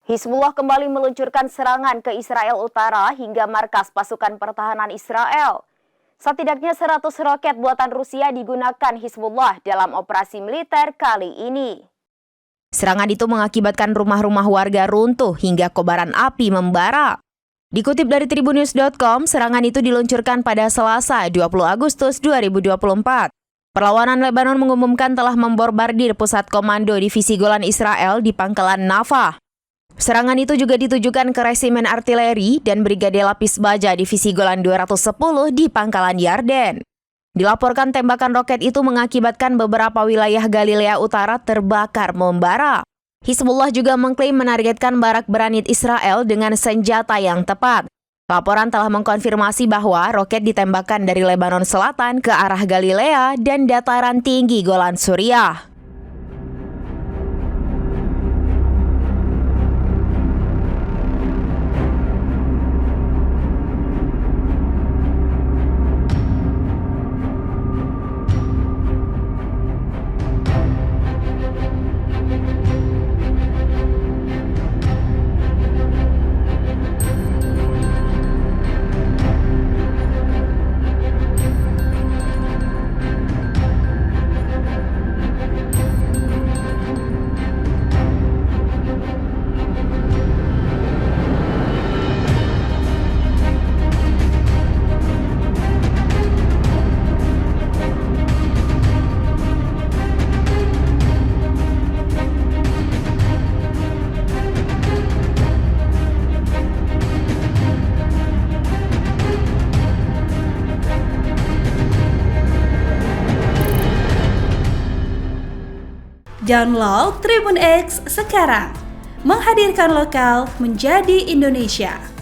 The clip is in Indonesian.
Hizbullah kembali meluncurkan serangan ke Israel Utara hingga markas pasukan pertahanan Israel. Setidaknya 100 roket buatan Rusia digunakan Hizbullah dalam operasi militer kali ini. Serangan itu mengakibatkan rumah-rumah warga runtuh hingga kobaran api membara. Dikutip dari Tribunnews.com, serangan itu diluncurkan pada Selasa 20 Agustus 2024. Perlawanan Lebanon mengumumkan telah membombardir pusat komando divisi Golan Israel di pangkalan Nafah. Serangan itu juga ditujukan ke resimen artileri dan brigade lapis baja divisi Golan 210 di pangkalan Yarden. Dilaporkan tembakan roket itu mengakibatkan beberapa wilayah Galilea Utara terbakar membara. Hizbullah juga mengklaim menargetkan barak beranit Israel dengan senjata yang tepat. Laporan telah mengkonfirmasi bahwa roket ditembakkan dari Lebanon Selatan ke arah Galilea dan dataran tinggi Golan Suriah. Download Tribun X sekarang, menghadirkan lokal menjadi Indonesia.